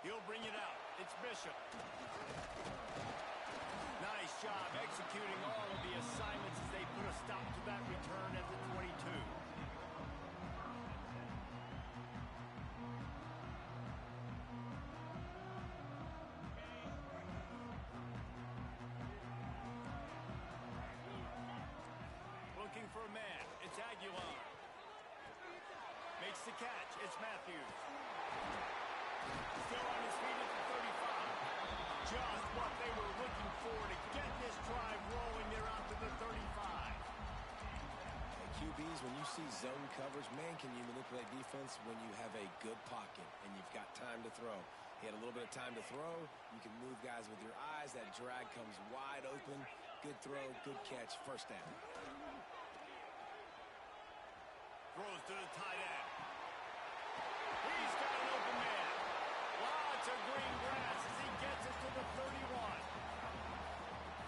He'll bring it out. It's Bishop. Nice job executing all of the assignments as they put a stop to that return at the 22. Looking for a man. It's Aguilar. Makes the catch. It's Matthews. Still on his feet at the 35. Just what they were looking for to get this drive rolling. They're out to the 35. And QBs, when you see zone coverage, man, can you manipulate defense when you have a good pocket and you've got time to throw. He had a little bit of time to throw. You can move guys with your eyes. That drag comes wide open. Good throw, good catch, first down. Throws to the tight end. He's got an open man. Lots of green grass as he gets it to the 31.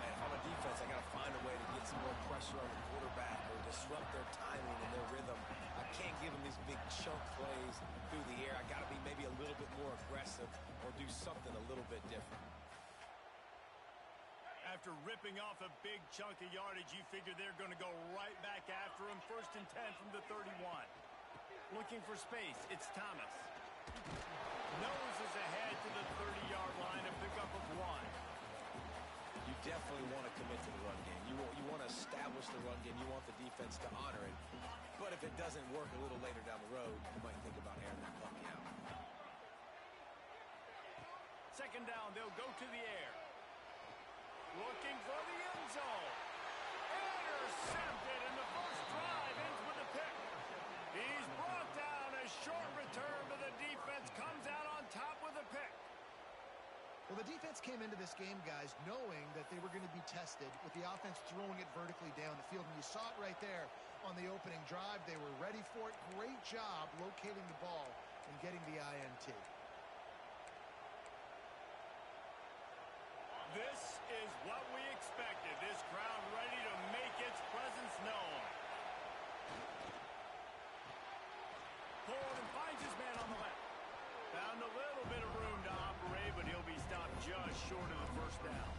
Man, if I'm a defense, I got to find a way to get some more pressure on the quarterback or disrupt their timing and their rhythm. I can't give them these big chunk plays through the air. I got to be maybe a little bit more aggressive or do something a little bit different. After ripping off a big chunk of yardage, you figure they're going to go right back after him. 1st and 10 from the 31. Looking for space. It's Thomas. Noses ahead to the 30-yard line, a pickup of 1. You definitely want to commit to the run game. You want to establish the run game. You want the defense to honor it. But if it doesn't work a little later down the road, you might think about airing that puppy out. 2nd down, they'll go to the air. Looking for the end zone. Intercepted, and the first drive ends with a pick. He's brought down. A short return, but the defense comes out on top with a pick. Well, the defense came into this game, guys, knowing that they were going to be tested with the offense throwing it vertically down the field. And you saw it right there on the opening drive. They were ready for it. Great job locating the ball and getting the INT. This is what we expected. This crowd ready to make its presence known. Pulling and finds his man on the left. Found a little bit of room to operate, but he'll be stopped just short of the first down.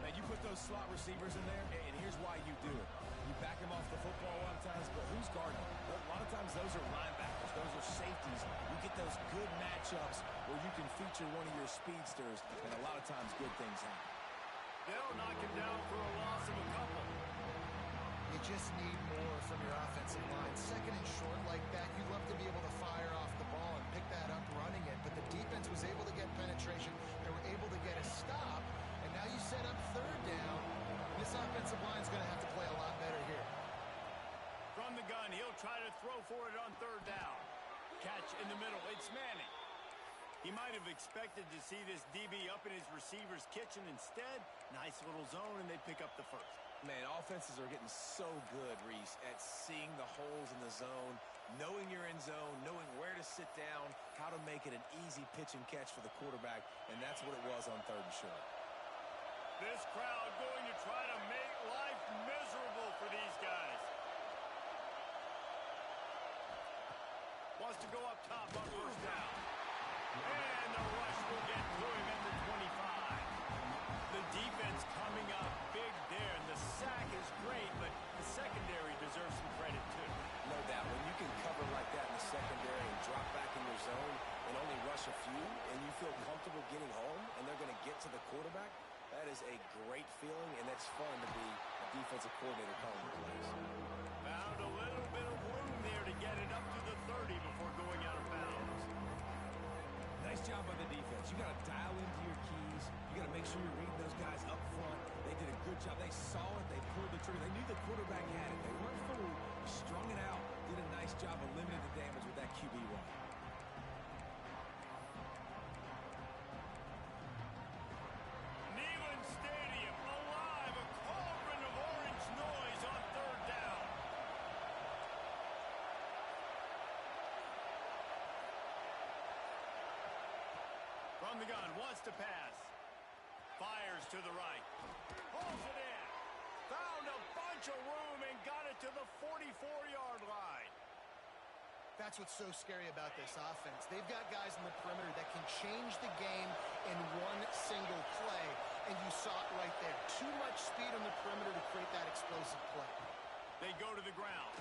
Now, you put those slot receivers in there, and here's why you do it. You back them off the football a lot of times, but who's guarding them? A lot of times those are linebackers. Those are safeties. You get those good matchups where you can feature one of your speedsters, and a lot of times good things happen. They'll knock him down for a loss of a couple. You just need more from your offensive line. 2nd and short like that, you'd love to be able to fire off the ball and pick that up running it, but the defense was able to get penetration. They were able to get a stop, and now you set up 3rd down. This offensive line is going to have to play a lot better here. From the gun, he'll try to throw for it on 3rd down. Catch in the middle. It's Manning. He might have expected to see this DB up in his receiver's kitchen. Instead, nice little zone, and they pick up the first. Man, offenses are getting so good, Reese, at seeing the holes in the zone, knowing you're in zone, knowing where to sit down, how to make it an easy pitch and catch for the quarterback, and that's what it was on 3rd and short. This crowd going to try to make life miserable for these guys. Wants to go up top on 1st down. And the rush will get to him at the 25. The defense coming up big there, and the sack is great, but the secondary deserves some credit too. No doubt. When you can cover like that in the secondary and drop back in your zone and only rush a few, and you feel comfortable getting home, and they're going to get to the quarterback, that is a great feeling, and it's fun to be a defensive coordinator calling the plays. Found a little bit of room there to get it up to the 30 before going out of bounds. Nice job by the defense. You got to dial into your keys. You got to make sure you're reading those guys up front. They did a good job. They saw it. They pulled the trigger. They knew the quarterback had it. They weren't fooled. Strung it out. Did a nice job of limiting the damage with that QB run. Neyland Stadium alive. A cauldron of orange noise on 3rd down. From the gun, wants to pass. Fires to the right. Pulls it in. Found a bunch of room and got it to the 44-yard line. That's what's so scary about this offense. They've got guys in the perimeter that can change the game in one single play, and you saw it right there. Too much speed on the perimeter to create that explosive play. They go to the ground.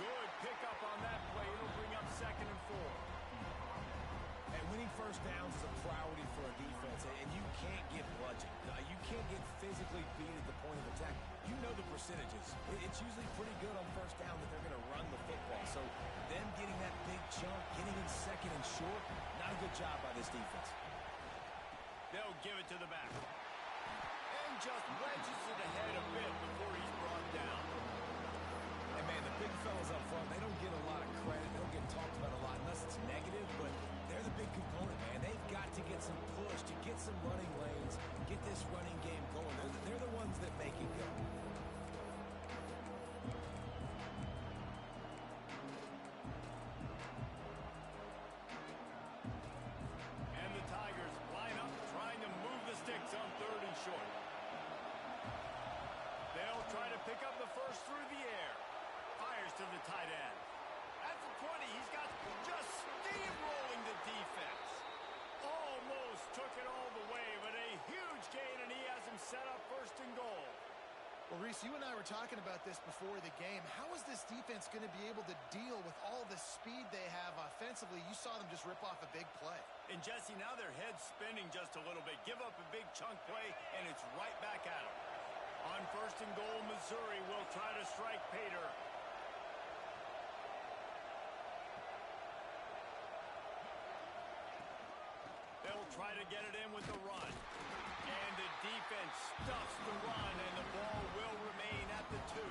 Good pickup on that play. It'll bring up 2nd and 4. And winning first downs is a priority for a defense, and you can't get bludgeoned. You can't get physically beat at the point of attack. You know the percentages. It's usually pretty good on first down that they're going to run the football. So them getting that big chunk, getting in 2nd and short, not a good job by this defense. They'll give it to the back. And just wedges it ahead a bit before he's brought down. And, man, the big fellas up front, they don't get a lot of credit. They don't get talked about a lot unless it's negative, but they're the big component, man. They've got to get some push, to get some running lanes, get this running game going. They're the ones that make it go. And the Tigers line up trying to move the sticks on 3rd and short. They'll try to pick up the first through the air. Fires to the tight end. At the 20, he's got just steamrolling the defense. Almost took it all the way, but a huge gain, and he has him set up 1st and goal. Well, Reese, you and I were talking about this before the game. How is this defense going to be able to deal with all the speed they have offensively? You saw them just rip off a big play. And, Jesse, now their head's spinning just a little bit. Give up a big chunk play, and it's right back at them. On 1st and goal, Missouri will try to strike Pater. They'll try to get it in with the run. And the defense stuffs the run, and the ball will remain at the 2.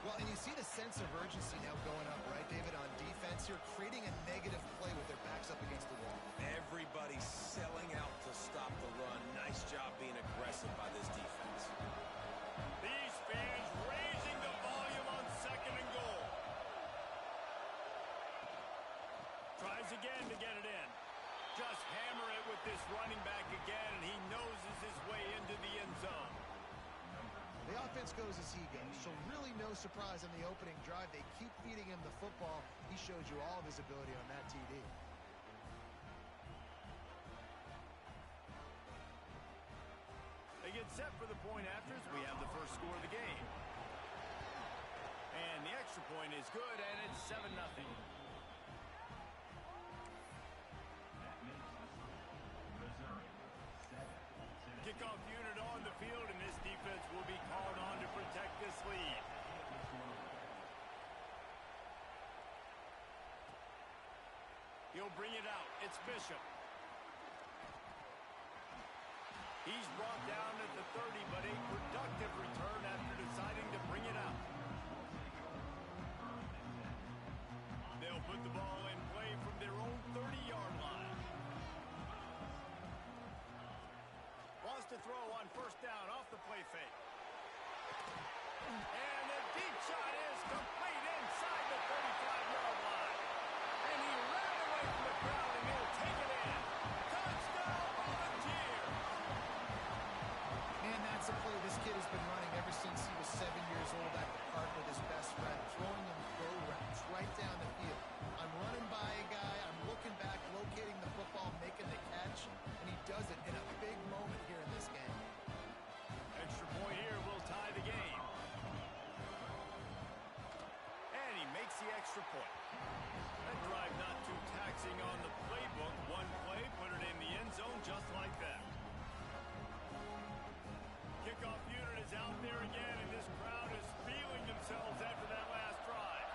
Well, and you see the sense of urgency now going up, right, David, on defense. You're creating a negative play with their backs up against the wall. Everybody's selling out to stop the run. Nice job being aggressive by this defense. These fans raising the volume on 2nd and goal. Tries again to get it in. Just hammer it with this running back again, and he noses his way into the end zone. The offense goes as he goes, so really no surprise on the opening drive. They keep feeding him the football. He shows you all of his ability on that TD. They get set for the point afters. We have the first score of the game. And the extra point is good, and it's 7-0. Kickoff unit on the field, and this defense will be called on to protect this lead. He'll bring it out. It's Bishop. He's brought down at the 30, but a productive return after deciding to bring it out. They'll put the ball in play from their own 30-yard line. Lost a throw on 1st down off the play fake. And the deep shot is complete inside the 35-yard line. And he ran away from the crowd, and he'll take it in. Touchdown, Volunteers! And that's a play this kid has been running ever since he was 7 years old at the park with his best friend, throwing him go routes right down the field. I'm running by a guy, I'm looking back, locating the football, making the catch, and he does it in a big moment here in this game. Extra point here will tie the game. And he makes the extra point. That drive not too taxing on the playbook. One play, put it in the end zone just like that. Kickoff unit is out there again, and this crowd is feeling themselves after that last drive.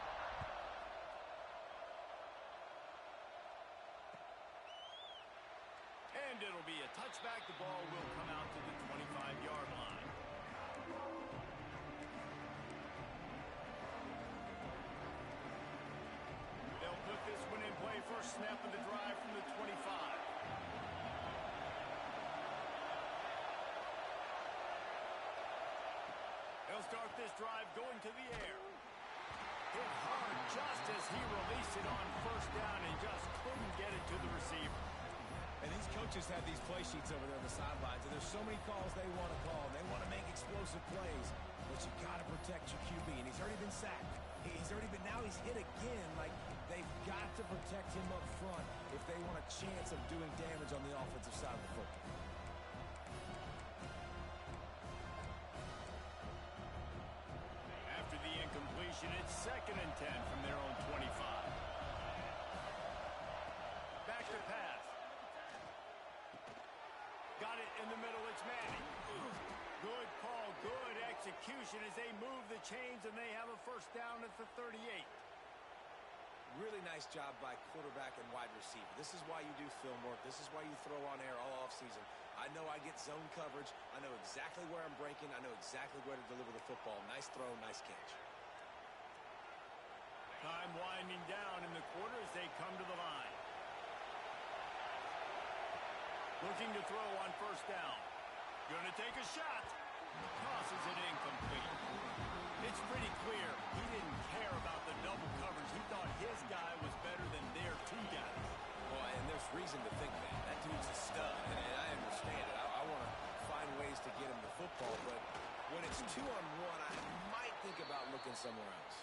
And it'll be a touchback. The ball will come out to the 25-yard line. They'll put this one in play. First snap of the drive from the 25. They'll start this drive going to the air. Hit hard just as he released it on 1st down and just couldn't get it to the receiver. And these coaches have these play sheets over there on the sidelines, and there's so many calls they want to call. They want to make explosive plays, but you got to protect your QB, and he's already been sacked. Now he's hit again. Like, they've got to protect him up front if they want a chance of doing damage on the offensive side of the football. After the incompletion, it's 2nd and 10 from their own 25. Back to pass. Got it in the middle. It's Manning. Good call, good execution as they move the chains, and they have a first down at the 38. Really nice job by quarterback and wide receiver. This is why you do film work. This is why you throw on air all offseason. I know I get zone coverage. I know exactly where I'm breaking. I know exactly where to deliver the football. Nice throw, nice catch. Time winding down in the quarter as they come to the line. Looking to throw on first down. Gonna take a shot. Tosses it incomplete. It's pretty clear he didn't care about the double coverage. He thought his guy was better than their 2 guys. Well, and there's reason to think that. That dude's a stud, and I understand it. I want to find ways to get him the football, but when it's 2-on-1, I might think about looking somewhere else.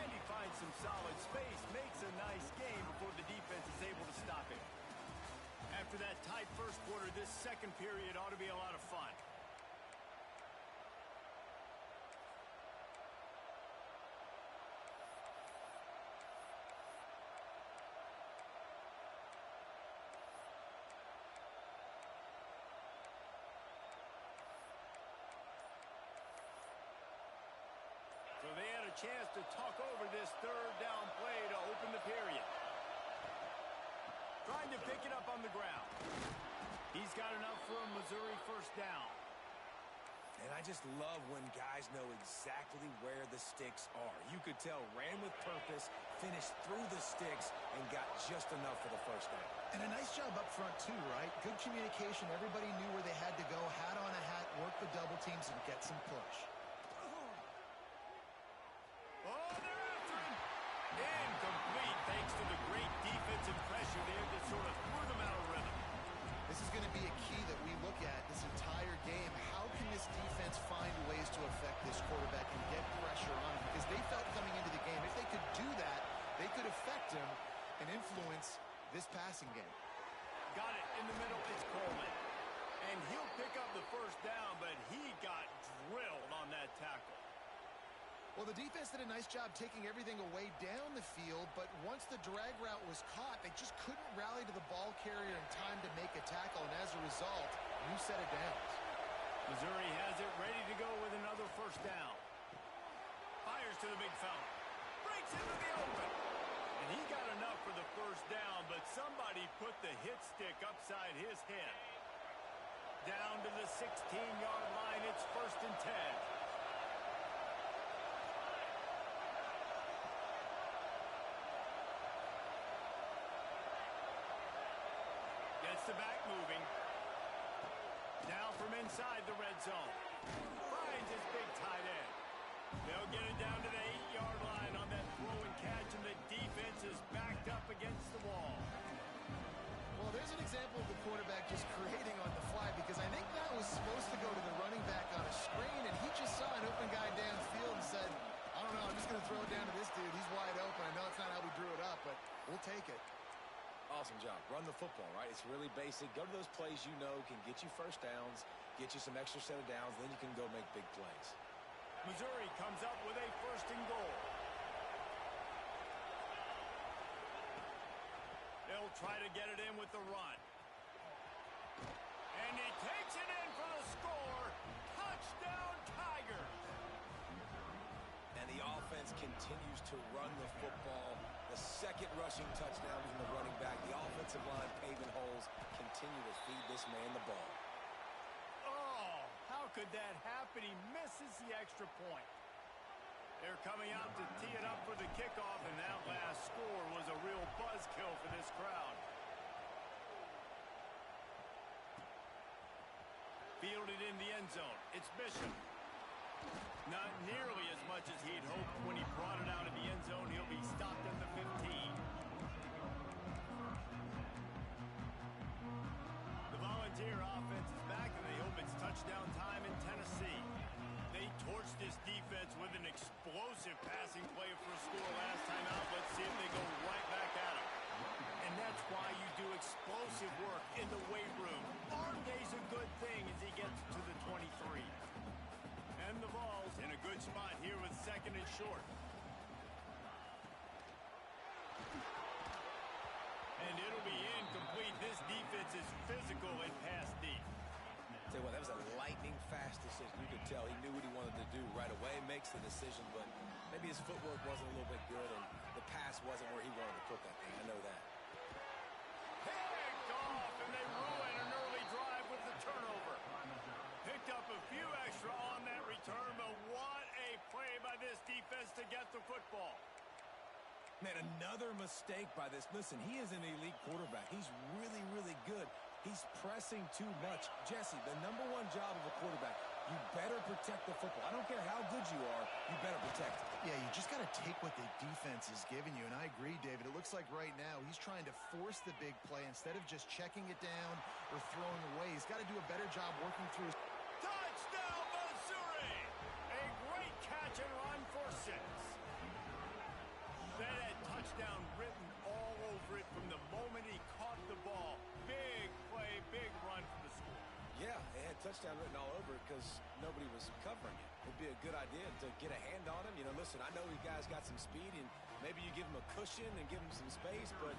And he finds some solid space, makes a nice game before the defense is able to stop him. After that tight first quarter, this second period ought to be a lot of fun. So they had a chance to talk over this 3rd down play to open the period. Trying to pick it up on the ground. He's got enough for a Missouri first down. And I just love when guys know exactly where the sticks are. You could tell, ran with purpose, finished through the sticks, and got just enough for the first down. And a nice job up front, too, right? Good communication. Everybody knew where they had to go, hat on a hat, work the double teams, and get some push. Oh, they're after him. Incomplete, thanks to the great defensive pressure there that sort of threw them out of rhythm. This is going to be a key that we look at this entire game. How can this defense find ways to affect this quarterback and get pressure on him? Because they felt coming into the game, if they could do that, they could affect him and influence this passing game. Got it in the middle. It's Coleman. And he'll pick up the first down, but he got drilled on that tackle. Well, the defense did a nice job taking everything away down the field, but once the drag route was caught, they just couldn't rally to the ball carrier in time to make a tackle, and as a result, new set of downs. Missouri has it ready to go with another first down. Fires to the big fella. Breaks into the open. And he got enough for the first down, but somebody put the hit stick upside his head. Down to the 16-yard line, it's 1st and 10. Gets the back moving. Now from inside the red zone. Finds his big tight end. They'll get it down to the 8-yard line on that throw and catch, and the defense is backed up against the wall. Well, there's an example of the quarterback just creating on the fly, because I think that was supposed to go to the running back on a screen, and he just saw an open guy downfield and said, I don't know, I'm just going to throw it down to this dude. He's wide open. I know it's not how we drew it up, but we'll take it. Awesome job. Run the football, right? It's really basic. Go to those plays you know can get you first downs, get you some extra set of downs, then you can go make big plays. Missouri comes up with a 1st and goal. They'll try to get it in with the run. And he takes it in for the score. Touchdown, Tigers. And the offense continues to run the football. The second rushing touchdown from the running back. The offensive line paving holes, continue to feed this man the ball. Oh, how could that happen? He misses the extra point. They're coming out to tee it up for the kickoff, and that last score was a real buzzkill for this crowd. Fielded in the end zone. It's Bishop. Not nearly as much as he'd hoped when he brought it out of the end zone. He'll be stopped at the 15. The Volunteer offense is back, and they hope it's touchdown time in Tennessee. They torched this defense with an explosive passing play for a score last time out. Let's see if they go right back at him. And that's why you do explosive work in the weight room. Arm day's a good thing as he gets to the 23. And the ball's in a good spot here with second and short. And it'll be incomplete. This defense is physical and pass deep. Tell you what, that was a lightning-fast decision. You could tell he knew what he wanted to do right away. Makes the decision, but maybe his footwork wasn't a little bit good, and the pass wasn't where he wanted to put that thing. I know that. Picked off, and they ruin an early drive with the turnover. Picked up a few extra on that return, but what a play by this defense to get the football. Man, another mistake by this. Listen, he is an elite quarterback. He's really, really good. He's pressing too much. Jesse, the #1 job of a quarterback, you better protect the football. I don't care how good you are, you better protect it. Yeah, you just got to take what the defense is giving you, and I agree, David. It looks like right now he's trying to force the big play instead of just checking it down or throwing away. He's got to do a better job working through his... Touchdown, Missouri! A great catch and run for 6. That had touchdown written all over it from the moment he caught the ball. Big play, big run for the score. Yeah, it had touchdown written all over it because nobody was covering it. It'd be a good idea to get a hand on him. You know, listen, I know you guys got some speed, and maybe you give him a cushion and give him some space, but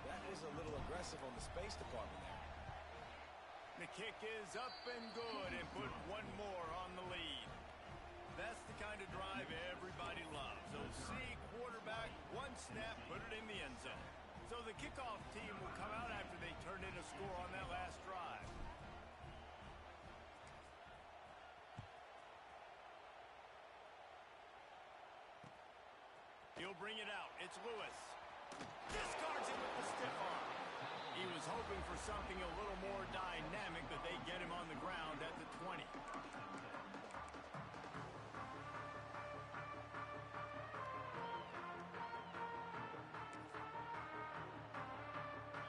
that was a little aggressive on the space department there. The kick is up and good, and put one more on the lead. That's the kind of drive everybody loves. They'll see quarterback, one snap, put it in the end zone. So the kickoff team will come out after they turn in a score on that last drive. He'll bring it out. It's Lewis. Discards it with the stiff arm. He was hoping for something a little more dynamic, but they get him on the ground at the 20.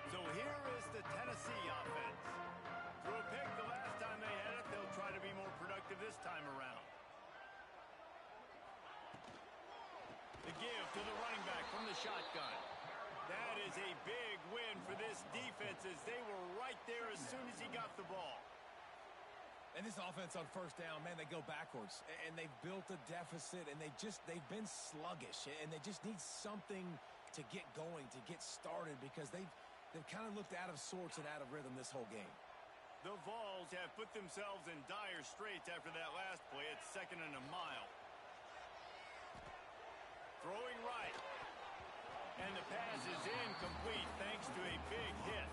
So here is the Tennessee offense. Threw a pick the last time they had it. They'll try to be more productive this time around. The give to the running back from the shotgun. That is a big win for this defense as they were right there as soon as he got the ball. And this offense on first down, man, they go backwards. And they've built a deficit, and they've been sluggish. And they just need something to get going, to get started, because they've kind of looked out of sorts and out of rhythm this whole game. The Vols have put themselves in dire straits after that last play. It's 2nd and a mile. Throwing right. And the pass is incomplete thanks to a big hit.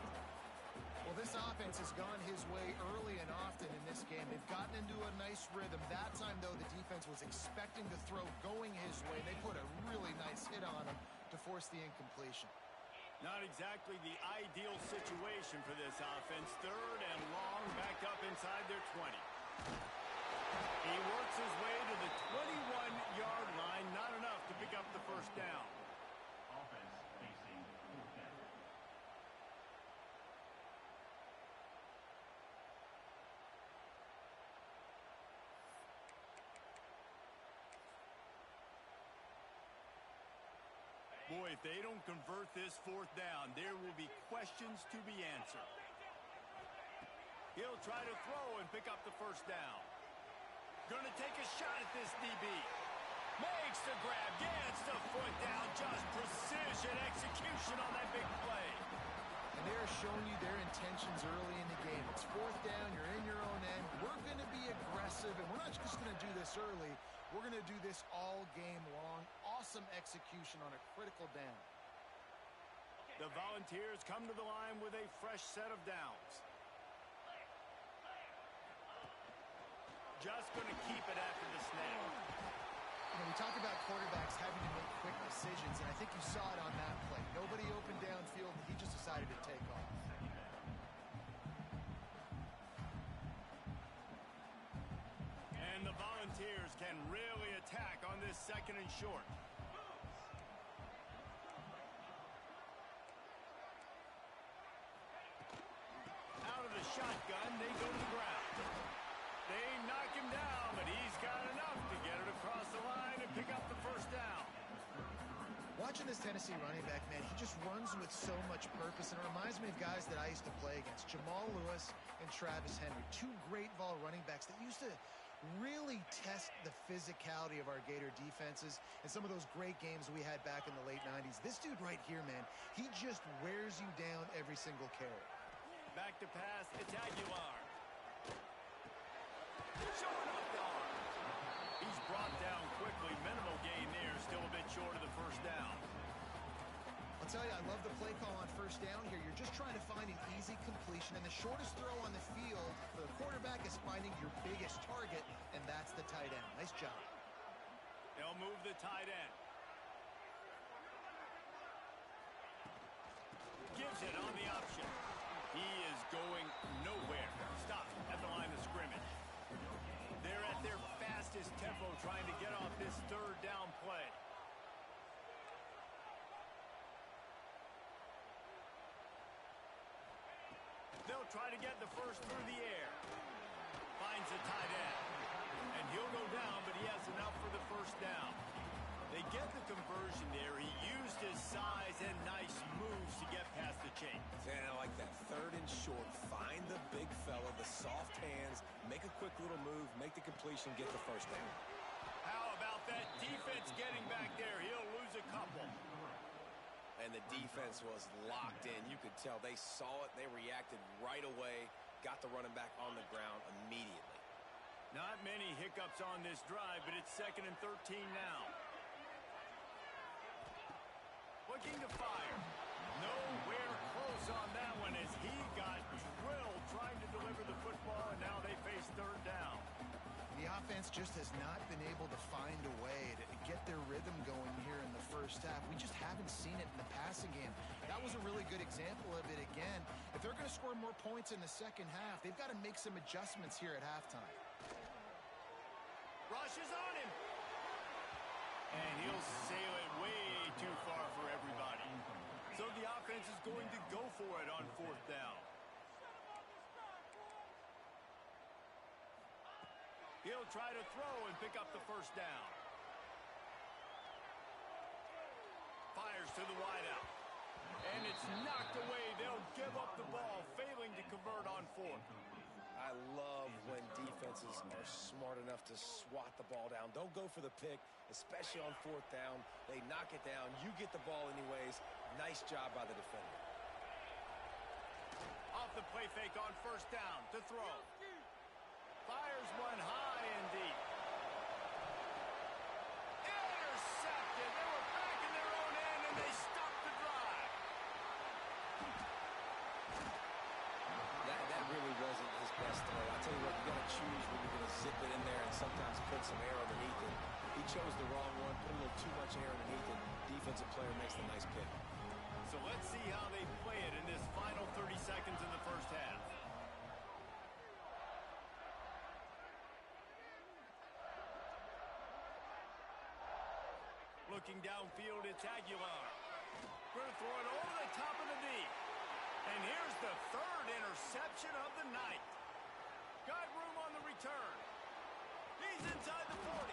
Well, this offense has gone his way early and often in this game. They've gotten into a nice rhythm. That time, though, the defense was expecting the throw going his way. They put a really nice hit on him to force the incompletion. Not exactly the ideal situation for this offense. 3rd and long, back up inside their 20. He works his way to the 21-yard line. Not enough to pick up the first down. Offense facing 4th down. Boy, if they don't convert this 4th down, there will be questions to be answered. He'll try to throw and pick up the first down. Gonna take a shot at this DB. Makes the grab, gets the foot down. Just precision execution on that big play. And they're showing you their intentions early in the game. It's 4th down, you're in your own end. We're going to be aggressive, and we're not just going to do this early. We're going to do this all game long. Awesome execution on a critical down. The Volunteers come to the line with a fresh set of downs. Just going to keep it after the snap. You know, we talk about quarterbacks having to make quick decisions, and I think you saw it on that play. Nobody open downfield, and he just decided to take off. And the Volunteers can really attack on this 2nd and short. Out of the shotgun, they go to the ground. They knock him down, but he's got enough Watching this Tennessee running back, man, he just runs with so much purpose, and it reminds me of guys that I used to play against, Jamal Lewis and Travis Henry, two great Vol running backs that used to really test the physicality of our Gator defenses and some of those great games we had back in the late 90s. This dude right here, man, he just wears you down every single carry. Back to pass, it's Aguilar. Showing off the arm. He's brought down quickly. Minimal gain there, still a bit short of the first down. I'll tell you, I love the play call on first down here. You're just trying to find an easy completion, and the shortest throw on the field for the quarterback is finding your biggest target, and that's the tight end. Nice job. They'll move the tight end. Gives it on the option. He is going nowhere. Stop at the line of scrimmage. They're at their fastest tempo trying to get off this third down play. They'll try to get the first through the air. Finds a tight end. And he'll go down, but he has enough for the first down. They get the conversion there. He used his size and nice moves to get past the chain. And I like that. Third and short. Find the big fella, the soft hands, make a quick little move, make the completion, get the first down. How about that defense getting back there? He'll lose a couple. And the defense was locked in. You could tell they saw it. They reacted right away. Got the running back on the ground immediately. Not many hiccups on this drive, but it's 2nd and 13 now. Looking to fire. Nowhere close on that one as he got drilled trying to deliver the football, and now they face third down. The offense just has not been able to find a way to get their rhythm going here in the first half. We just haven't seen it in the passing game. That was a really good example of it again. If they're going to score more points in the second half, they've got to make some adjustments here at halftime. Rushes on him. And he'll sail it way too far for everybody. So the offense is going to go for it on fourth down. He'll try to throw and pick up the first down. Fires to the wideout. And it's knocked away. They'll give up the ball, failing to convert on fourth. I love when defenses are smart enough to swat the ball down. Don't go for the pick, especially on fourth down. They knock it down. You get the ball anyways. Nice job by the defender. Off the play fake on first down to throw. Fires one high and deep. Intercepted. They were back in their own end, and they stopped the drive. That really wasn't his best throw. I tell you what, you got to choose when you're going to zip it in there and sometimes put some air underneath it. He chose the wrong one, put a little too much air underneath it. Defensive player makes the nice pick. So let's see how they play it in this final 30 seconds in the first half. Looking downfield, it's Aguilar. Going to throw it over the top of the knee. And here's the third interception of the night. Got room on the return. He's inside the 40.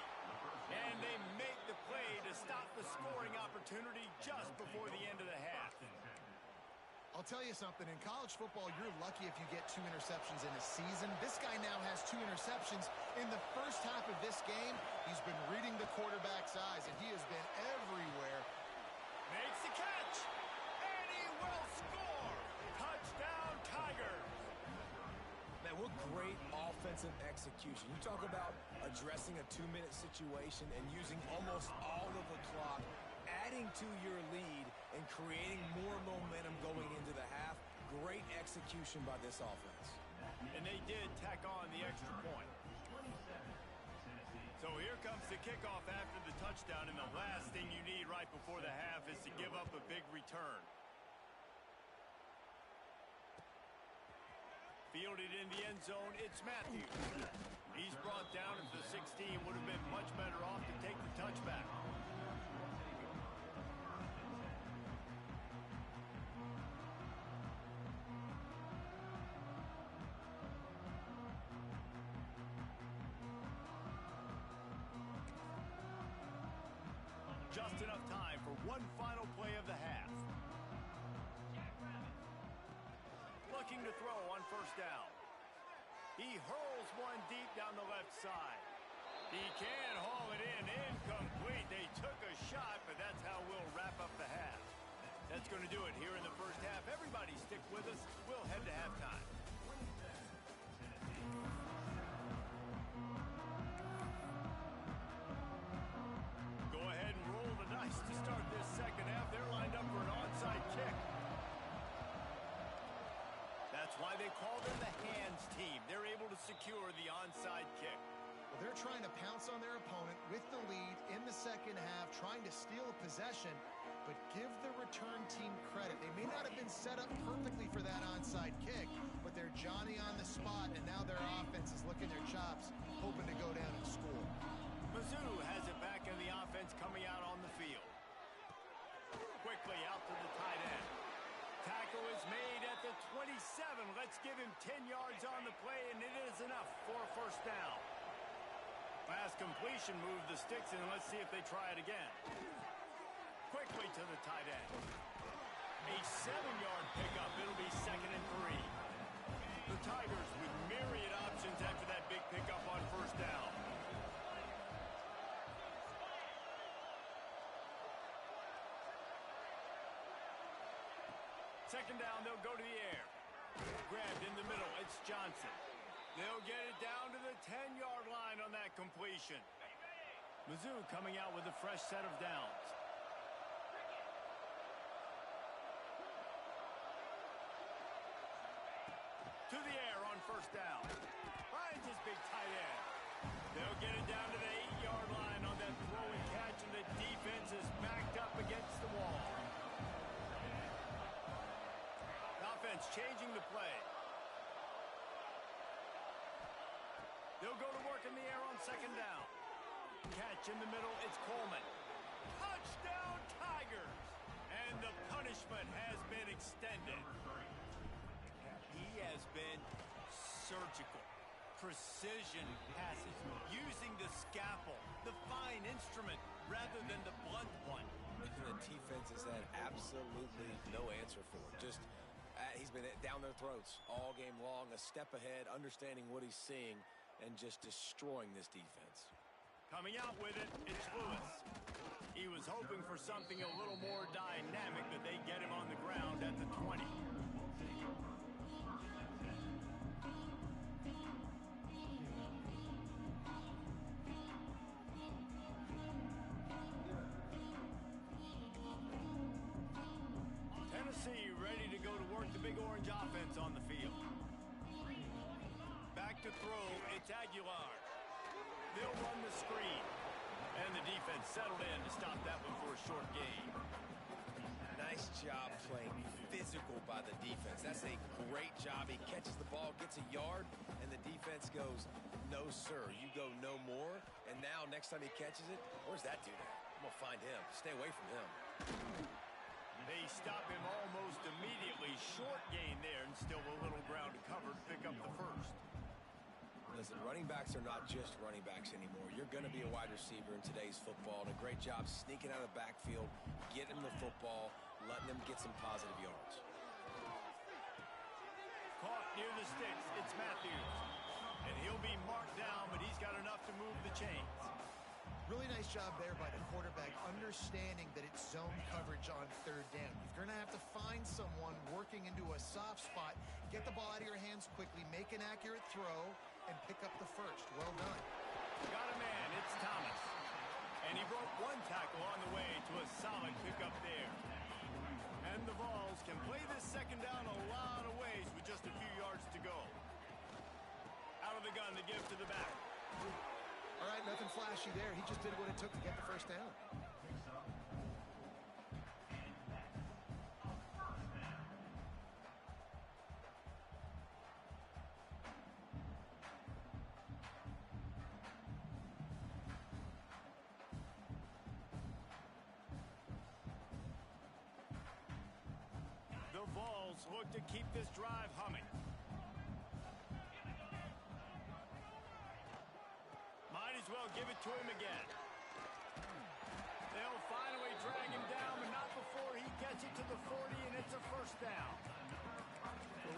And they make the play to stop the scoring opportunity just before the end of the half. I'll tell you something. In college football, you're lucky if you get 2 interceptions in a season. This guy now has 2 interceptions. In the first half of this game, he's been reading the quarterback's eyes, and he has been everywhere. Makes the catch. And he will score. Touchdown, Tigers. Man, what great offensive execution. You talk about addressing a 2-minute situation and using almost all of the clock, adding to your lead and creating more momentum going into the half. Great execution by this offense. And they did tack on the extra point. So here comes the kickoff after the touchdown, and the last thing you need right before the half is to give up a big return. Fielded in the end zone, it's Matthews. He's brought down at the 16. Would have been much better off to take the touchback. Just enough time for One final play of the half. Looking to throw on first down. He hurls one deep down the left side. He can haul it in. Incomplete. They took a shot, but that's how we'll wrap up the half. That's going to do it here in the first half. Everybody stick with us. We'll head to halftime. Go ahead and roll the dice to start this second half. They're lined up for an onside kick. That's why they call them the hands team. They're able to secure the onside kick. Well, they're trying to pounce on their opponent with the lead in the second half, trying to steal a possession, but give the return team credit. They may not have been set up perfectly for that onside kick, but they're Johnny on the spot, and now their offense is licking their chops, hoping to go down and score. Mizzou has it back in the offense coming out on the field. Quickly out to the tight end. Tackle is made at the 27. Let's give him 10 yards on the play, and it is enough for a first down. Fast completion moved the sticks, and let's see if they try it again. Quickly to the tight end. A 7-yard pickup. It'll be 2nd and 3. The Tigers with myriad options after that big pickup on first down. Second down, they'll go to the air. Grabbed in the middle, it's Johnson. They'll get it down to the 10-yard line on that completion. Mizzou coming out with a fresh set of downs. To the air on first down. Finds his big tight end. They'll get it down to the 8-yard line on that throw and catch, and the defense is backed up against the wall. Offense changing the play. They'll go to work in the air on second down. Catch in the middle, it's Coleman. Touchdown, Tigers! And the punishment has been extended. He has been surgical. Precision passes, using the scalpel, the fine instrument, rather than the blunt one. The defense has had absolutely no answer for it. Just, he's been down their throats all game long, a step ahead, understanding what he's seeing, and just destroying this defense. Coming out with it, it's Lewis. He was hoping for something a little more dynamic, but they get him on the ground at the 20. Tennessee ready to go to work the Big Orange offense on the field. Back to throw, it's Aguilar. They'll run the screen. And the defense settled in to stop that one for a short gain. Nice job playing physical by the defense. That's a great job. He catches the ball, gets a yard, and the defense goes, no, sir, you go no more. And now, next time he catches it, where's that dude at? I'm going to find him. Stay away from him. They stop him almost immediately. Short gain there, and still a little ground to cover to pick up the first. Listen, running backs are not just running backs anymore. You're going to be a wide receiver in today's football, and a great job sneaking out of the backfield, getting them the football, letting them get some positive yards. Caught near the sticks, it's Matthews. And he'll be marked down, but he's got enough to move the chains. Really nice job there by the quarterback, understanding that it's zone coverage on third down. You're going to have to find someone working into a soft spot, get the ball out of your hands quickly, make an accurate throw, and pick up the first. Well done. Got a man, it's Thomas. And he broke one tackle on the way to a solid pickup there. And the Vols can play this second down a lot of ways with just a few yards to go. Out of the gun to give to the back. All right, nothing flashy there. He just did what it took to get the first down. The Vols look to keep this drive humming. Might as well give it to him again. They'll finally drag him down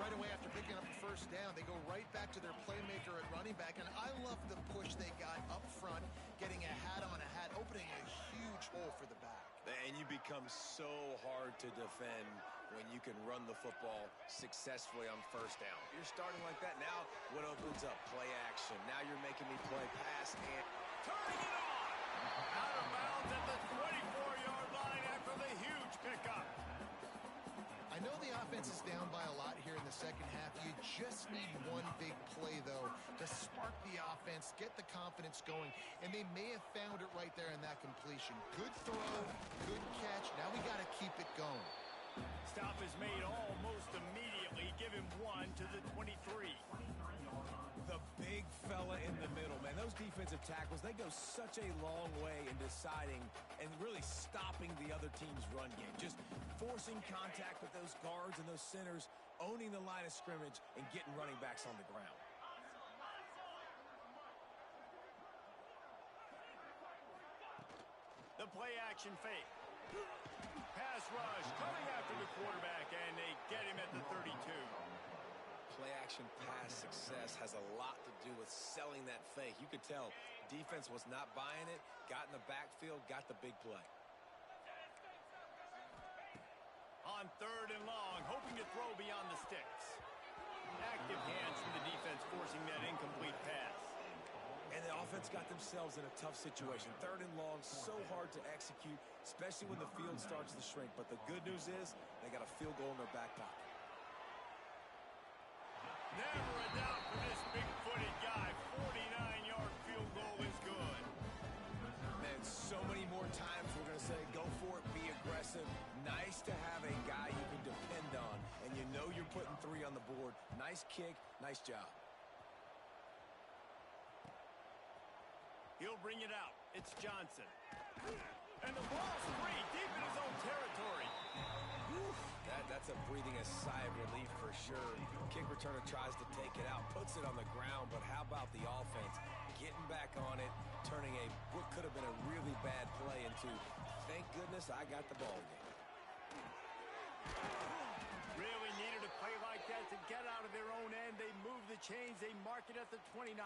right away after picking up the first down, they go right back to their playmaker at running back, and I love the push they got up front, getting a hat on a hat, opening a huge hole for the back. And you become so hard to defend when you can run the football successfully on first down. You're starting like that. Now what opens up? Play action. Now you're making me play pass and Turning it on! Out of bounds at the 24-yard line after the huge pickup. I know the offense is down by a lot here in the second half. You just need one big play, though, to spark the offense, get the confidence going, and they may have found it right there in that completion. Good throw, good catch. Now we got to keep it going. Stop is made almost immediately. Give him 1 to the 23. the big fella in the middle, man. Those defensive tackles, they go such a long way in deciding and really stopping the other team's run game. Just forcing contact with those guards and those centers, owning the line of scrimmage, and getting running backs on the ground. The play action fake. Pass rush coming after the quarterback, and they get him at the 32. Play action pass success has a lot to do with selling that fake. You could tell defense was not buying it, got in the backfield, got the big play. On 3rd and long, hoping to throw beyond the sticks. Active hands from the defense forcing that incomplete pass. And the offense got themselves in a tough situation. 3rd and long, so hard to execute, especially when the field starts to shrink. But the good news is they got a field goal in their back pocket. Never a doubt for this big-footed guy. 49-yard field goal is good. Man, so many more times we're going to say, go for it, be aggressive. Nice to have a guy you can depend on, and you know you're putting 3 on the board. Nice kick, nice job. He'll bring it out. It's Johnson. And the ball's free, deep in his own territory. That's a breathing a sigh of relief for sure. Kick returner tries to take it out, puts it on the ground, but how about the offense? Getting back on it, turning what could have been a really bad play into, thank goodness I got the ball game. Really needed a play like that to get out of their own end. They move the chains. They mark it at the 29.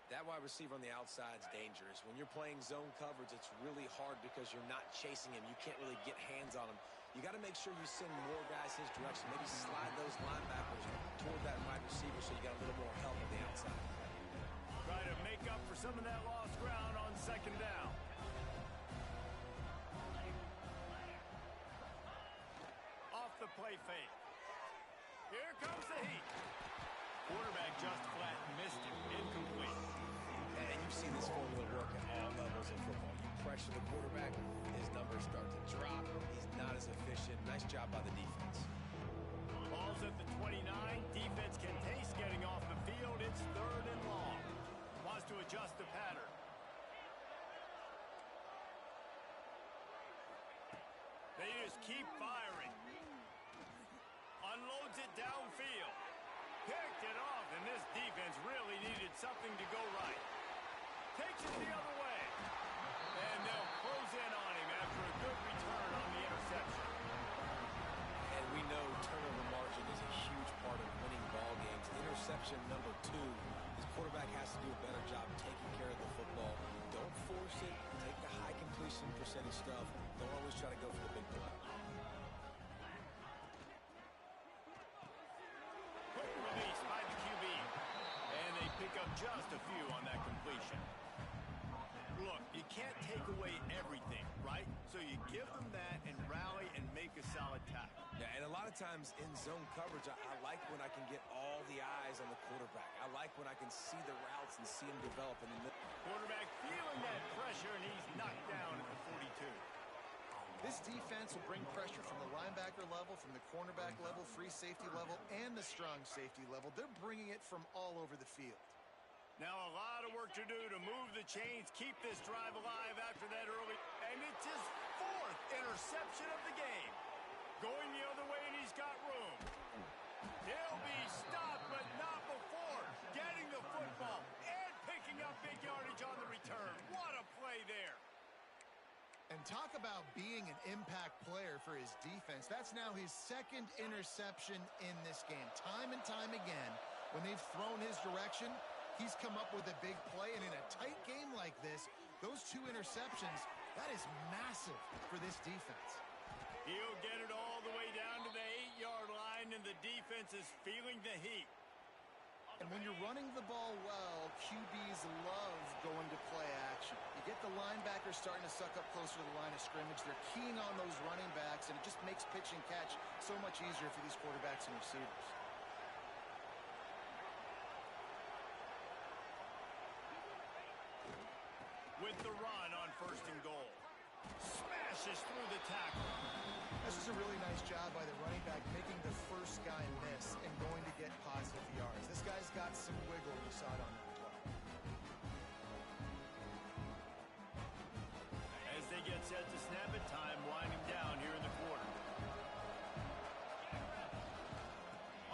That wide receiver on the outside is dangerous. When you're playing zone coverage, it's really hard because you're not chasing him. You can't really get hands on him. You got to make sure you send more guys his direction. Maybe slide those linebackers toward that wide receiver so you got a little more help on the outside. Try to make up for some of that lost ground on 2nd down. Off the play fake. Here comes the heat. Quarterback just flat missed him. Incomplete. And you see this formula work at all levels of football. You pressure the quarterback, his numbers start to drop. He's not as efficient. Nice job by the defense. Ball's at the 29. Defense can taste getting off the field. It's 3rd and long. Wants to adjust the pattern. They just keep firing. Unloads it downfield. Picked it off, and this defense really needed something to go right. Takes it the other way. And they'll close in on him after a good return on the interception. And we know turnover margin is a huge part of winning ball games. Interception number 2. His quarterback has to do a better job taking care of the football. Don't force it. Take the high completion percentage stuff. Don't always try to go for the big play. Quick release by the QB. And they pick up just a few on that completion. Look, you can't take away everything, right? So you give them that and rally and make a solid tackle. Yeah, and a lot of times in zone coverage, I like when I can get all the eyes on the quarterback. I like when I can see the routes and see him develop in the middle. Quarterback feeling that pressure, and he's knocked down at the 42. This defense will bring pressure from the linebacker level, from the cornerback level, free safety level, and the strong safety level. They're bringing it from all over the field. Now a lot of work to do to move the chains, keep this drive alive after that early. And it's his 4th interception of the game. Going the other way, and he's got room. He'll be stopped, but not before getting the football and picking up big yardage on the return. What a play there. And talk about being an impact player. there for his defense. That's now his second interception in this game. Time and time again, when they've thrown his direction, he's come up with a big play. And in a tight game like this, those 2 interceptions, that is massive for this defense. He'll get it all the way down to the 8-yard line, and the defense is feeling the heat. And when you're running the ball well, QBs love going to play action. You get the linebackers starting to suck up closer to the line of scrimmage. They're keying on those running backs, and it just makes pitch and catch so much easier for these quarterbacks and receivers. With the run on 1st and goal. Smashes through the tackle. This is a really nice job by the running back, making the first guy miss and going to get positive yards. This guy's got some wiggle. You saw it on that play. As they get set to snap it, time winding down here in the quarter.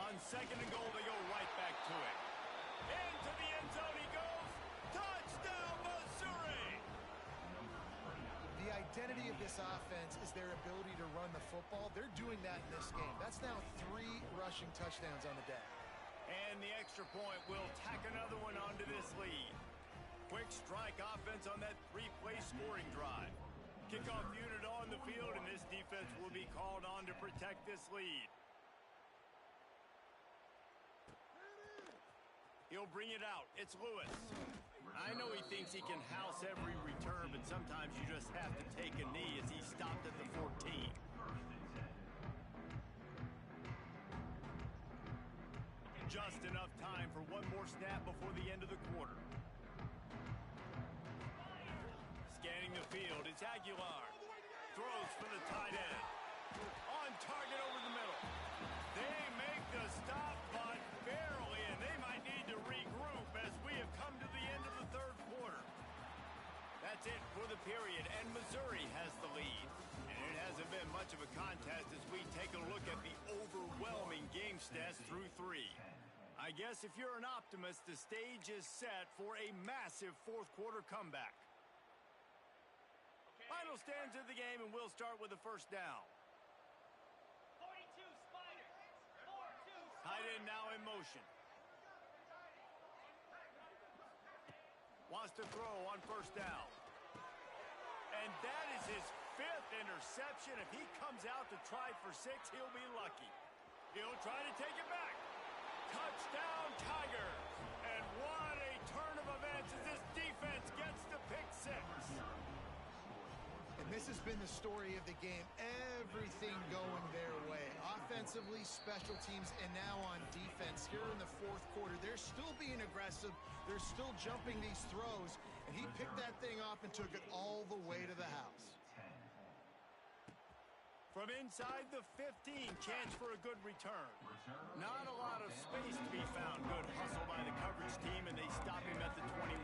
On 2nd and goal, they go right back to it. Into the end zone he goes. Touchdown, Missouri! The identity of this offense is their ability to run the football. They're doing that in this game. That's now 3 rushing touchdowns on the day. And the extra point will tack another one onto this lead. Quick strike offense on that 3-play scoring drive. Kickoff unit on the field, and this defense will be called on to protect this lead. He'll bring it out. It's Lewis. I know he thinks he can house every return, but sometimes you just have to take a knee as he stopped at the 14. Just enough time for one more snap before the end of the quarter. Scanning the field, it's Aguilar. Throws for the tight end. On target over the middle. They make the stop, but barely, and they might need to regroup as we have come to the end of the 3rd quarter. That's it for the period, and Missouri has the lead. And it hasn't been much of a contest as we take a look at the overwhelming game stats through 3. I guess if you're an optimist, the stage is set for a massive 4th quarter comeback. Final stands of the game, and we'll start with the 1st down. 42 Spiders. 4-2 Tight end now in motion. Wants to throw on 1st down. And that is his 5th interception. If he comes out to try for 6, he'll be lucky. He'll try to take it back. Touchdown, Tigers. And what a turn of events as this defense gets the pick 6. And this has been the story of the game. Everything going their way. Offensively, special teams, and now on defense. Here in the 4th quarter, they're still being aggressive. They're still jumping these throws. And he picked that thing off and took it all the way to the house. From inside the 15, chance for a good return. Not a lot of space to be found. Good hustle by the coverage team, and they stop him at the 21.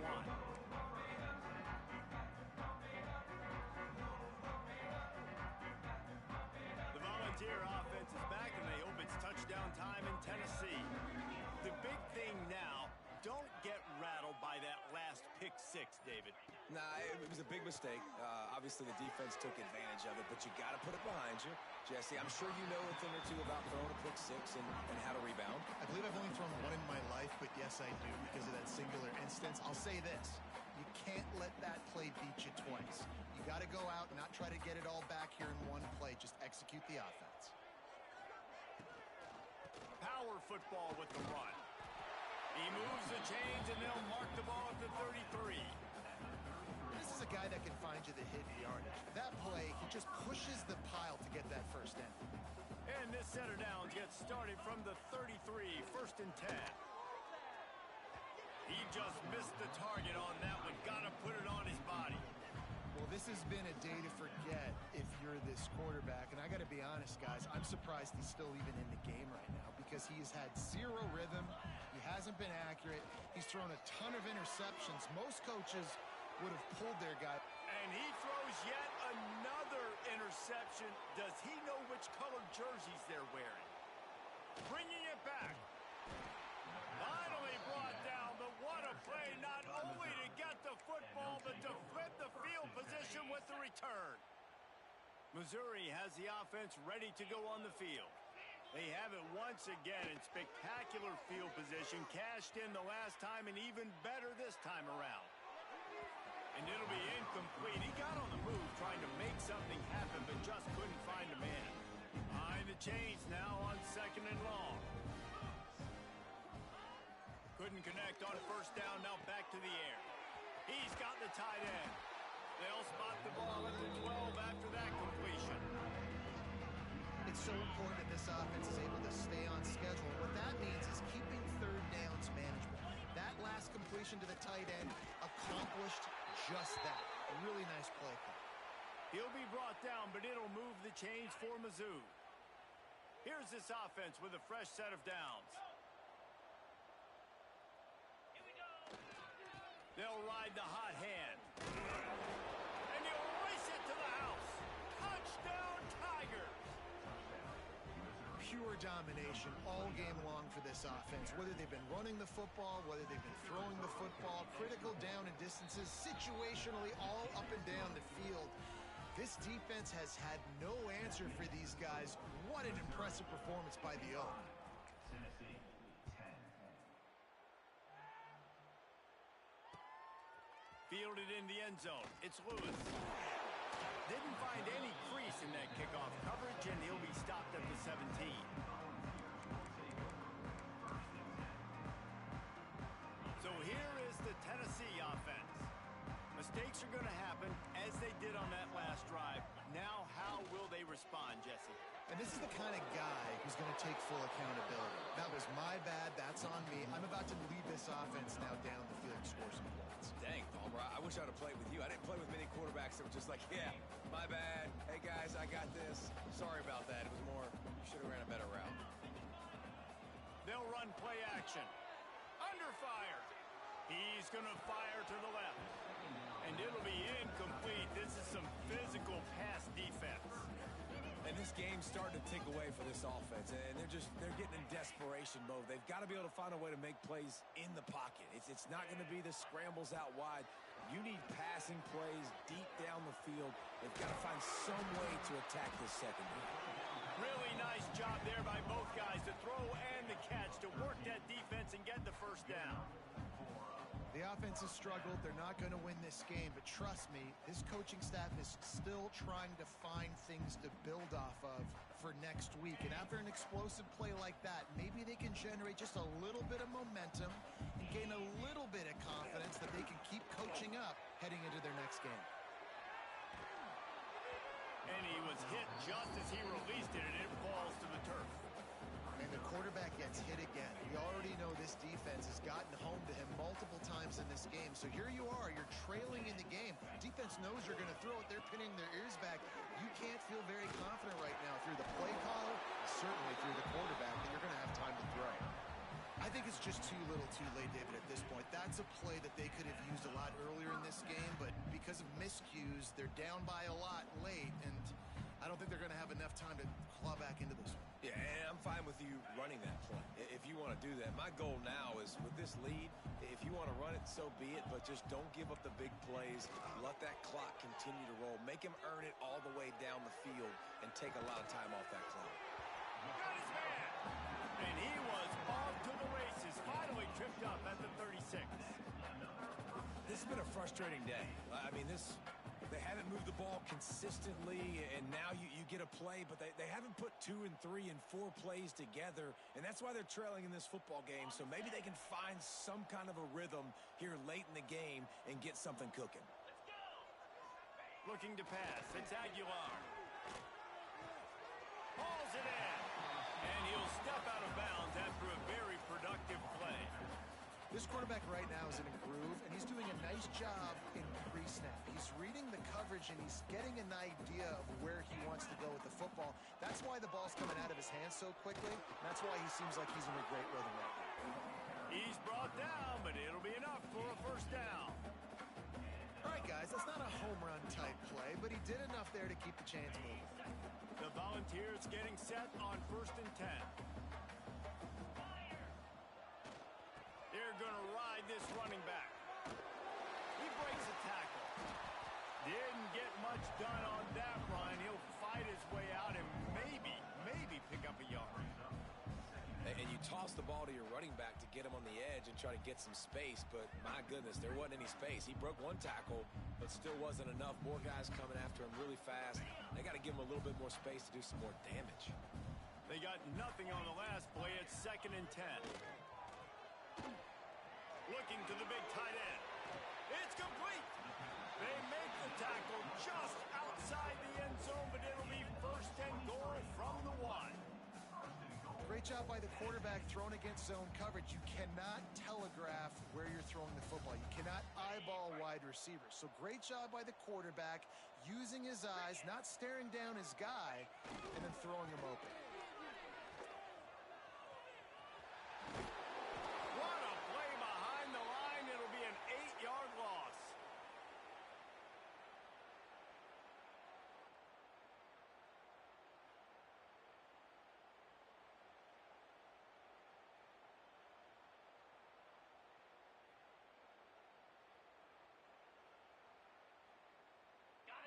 The Volunteer offense is back, and they hope it's touchdown time in Tennessee. The big thing now, don't get rattled by that last pick 6, David. Nah, it was a big mistake. Obviously, the defense took advantage of it, but you got to put it behind you. Jesse, I'm sure you know a thing or two about throwing a pick 6 and how to rebound. I believe I've only thrown one in my life, but yes, I do because of that singular instance. I'll say this. You can't let that play beat you twice. You got to go out and not try to get it all back here in one play. Just execute the offense. Power football with the run. He moves the chains, and they'll mark the ball at the 33. This is a guy that can find you the hidden yardage. That play, he just pushes the pile to get that 1st down. And this set of downs gets started from the 33, 1st and 10. He just missed the target on that one. Got to put it on his body. Well, this has been a day to forget if you're this quarterback. And I got to be honest, guys, I'm surprised he's still even in the game right now because he has had 0 rhythm. He hasn't been accurate. He's thrown a ton of interceptions. Most coaches would have pulled their guy. And he throws yet another interception. Does he know which colored jerseys they're wearing? Bringing it back. Finally brought down, but what a play, not only to get the football, but to flip the field position with the return. Missouri has the offense ready to go on the field. They have it once again in spectacular field position, cashed in the last time, and even better this time around. And it'll be incomplete. He got on the move trying to make something happen, but just couldn't find a man. Behind the chains now on 2nd and long. Couldn't connect on 1st down, now back to the air. He's got the tight end. They'll spot the ball at the 12 after that completion. It's so important that this offense is able to stay on schedule. What that means is keeping 3rd downs manageable. That last completion to the tight end accomplished just that. A really nice play call. He'll be brought down, but it'll move the chains for Mizzou. Here's this offense with a fresh set of downs. Here we go. They'll ride the hot hand. And he'll race it to the house. Touchdown, Tigers! Pure domination all game long for this offense. Whether they've been running the football, whether they've been throwing the football, critical down and distances, situationally all up and down the field. This defense has had no answer for these guys. What an impressive performance by the Oak. Fielded in the end zone. It's Lewis. Didn't find any crease in that kickoff coverage, and he'll be stopped at the 17. So here is the Tennessee offense. Mistakes are going to happen, as they did on that last drive. Now, how will they respond, Jesse? And this is the kind of guy who's going to take full accountability. That was my bad. That's on me. I'm about to lead this offense now down the field and score some points. Dang, Palmer, I wish I would have played with you. I didn't play with many quarterbacks that were just like, yeah, my bad. Hey, guys, I got this. Sorry about that. It was more, you should have ran a better route. They'll run play action. Under fire. He's going to fire to the left. And it'll be incomplete. This is some physical pass defense. And this game's starting to tick away for this offense, and they're getting in desperation mode. They've got to be able to find a way to make plays in the pocket. It's not going to be the scrambles out wide. You need passing plays deep down the field. They've got to find some way to attack this secondary. Really nice job there by both guys to throw and the catch to work that defense and get the 1st down. The offense has struggled. They're not going to win this game, but trust me, this coaching staff is still trying to find things to build off of for next week. And after an explosive play like that, maybe they can generate just a little bit of momentum and gain a little bit of confidence that they can keep coaching up heading into their next game. And he was hit just as he released it, and it falls to the turf. And the quarterback gets hit again. We already know this defense has gotten home to him multiple times in this game. So here you are, you're trailing in the game. Defense knows you're going to throw it. They're pinning their ears back. You can't feel very confident right now through the play caller, certainly through the quarterback, that you're going to have time to throw. I think it's just too little too late, David, at this point. That's a play that they could have used a lot earlier in this game, but because of miscues, they're down by a lot late, and I don't think they're going to have enough time to claw back into this one. Yeah, and I'm fine with you running that play if you want to do that. My goal now is with this lead, if you want to run it, so be it, but just don't give up the big plays. Let that clock continue to roll. Make him earn it all the way down the field and take a lot of time off that clock. Got his man. And he was off to the races, finally tripped up at the 36. This has been a frustrating day. I mean, they haven't moved the ball consistently, and now you get a play, but they haven't put 2 and 3 and 4 plays together, and that's why they're trailing in this football game. So maybe they can find some kind of a rhythm here late in the game and get something cooking. Looking to pass. It's Aguilar. Hauls it in. And he'll step out of bounds after a very productive play. This quarterback right now is in a groove, and he's doing a nice job in pre-snap. He's reading the coverage, and he's getting an idea of where he wants to go with the football. That's why the ball's coming out of his hands so quickly. That's why he seems like he's in a great rhythm right now. He's brought down, but it'll be enough for a 1st down. All right, guys, that's not a home run type play, but he did enough there to keep the chains moving. The Volunteers getting set on 1st and 10. They're going to ride this running back. He breaks a tackle. Didn't get much done on that run. He'll fight his way out and maybe pick up a yard. And you toss the ball to your running back to get him on the edge and try to get some space, but my goodness, there wasn't any space. He broke one tackle, but still wasn't enough. More guys coming after him really fast. They got to give him a little bit more space to do some more damage. They got nothing on the last play. It's 2nd and 10. Looking to the big tight end. It's complete. They make the tackle just outside the end zone, but it'll be 1st and goal from the 1. Great job by the quarterback throwing against zone coverage. You cannot telegraph where you're throwing the football. You cannot eyeball wide receivers. So great job by the quarterback using his eyes, not staring down his guy, and then throwing him open. What a play behind the line. It'll be an 8-yard loss.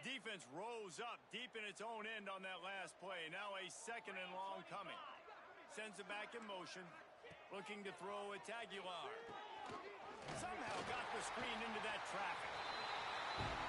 Defense rose up deep in its own end on that last play. Now a 2nd and long coming. Sends it back in motion. Looking to throw at Aguilar. Somehow got the screen into that traffic.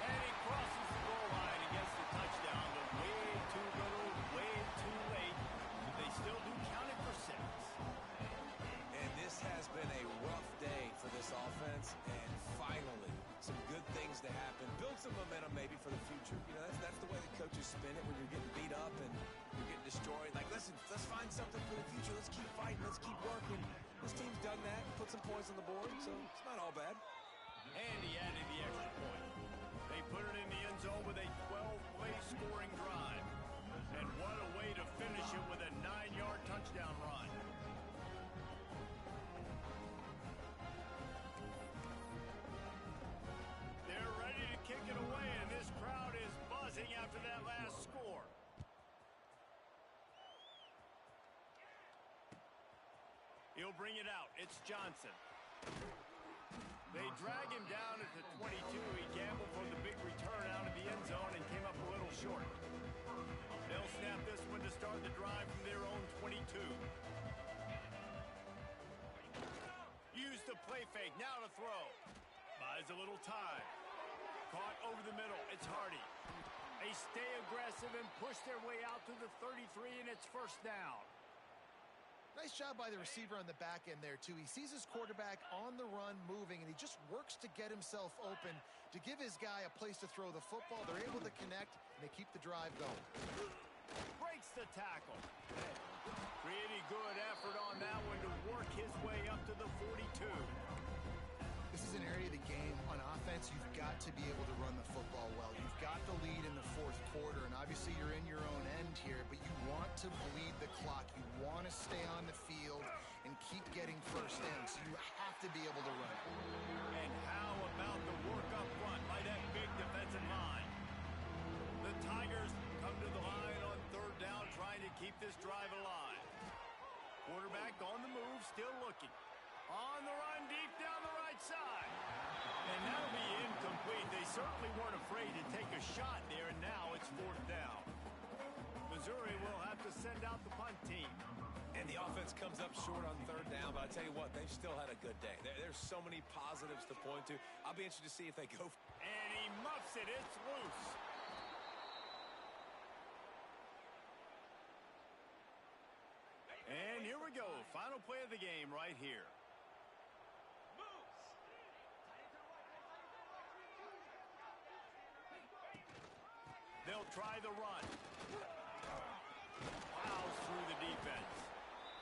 And he crosses the goal line and gets the touchdown. But way too little, way too late. But they still do count it for 6. And this has been a rough day for this offense. And finally, some good things to happen. Build some momentum maybe for the future. You know, that's the way the coaches spin it when you're getting beat up and you're getting destroyed. Like, listen, let's find something for the future. Let's keep fighting. Let's keep working. This team's done that, put some points on the board, so it's not all bad. And he added the extra point. They put it in the end zone with a 12-play scoring drive. And what a way to finish it with a 9-yard touchdown run. They're ready to kick it away, and this crowd is buzzing after that last score. He'll bring it out. It's Johnson. They drag him down at the 22. He gambled for the big return out of the end zone and came up a little short. They'll snap this one to start the drive from their own 22. Use the play fake. Now to throw. Buys a little time. Caught over the middle. It's Hardy. They stay aggressive and push their way out to the 33, and it's 1st down. Nice job by the receiver on the back end there, too. He sees his quarterback on the run moving, and he just works to get himself open to give his guy a place to throw the football. They're able to connect, and they keep the drive going. Breaks the tackle. Pretty good effort on that one to work his way up to the 42. This is an area of the game on offense you've got to be able to run the football well. You've got the lead in the 4th quarter, and obviously you're in your own end here, but you want to bleed the clock. You want to stay on the field and keep getting first down, so you have to be able to run. And how about the work up front by that big defensive line? The Tigers come to the line on 3rd down, trying to keep this drive alive. Quarterback on the move, still looking. On the run, deep down the right side. And that'll be incomplete. They certainly weren't afraid to take a shot there, and now it's 4th down. Missouri will have to send out the punt team. And the offense comes up short on 3rd down, but I tell you what, they've still had a good day. There's so many positives to point to. I'll be interested to see if they go. And he muffs it. It's loose. And here we go. Final play of the game right here. They'll try the run. Plows through the defense.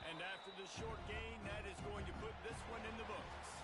And after the short gain, that is going to put this one in the books.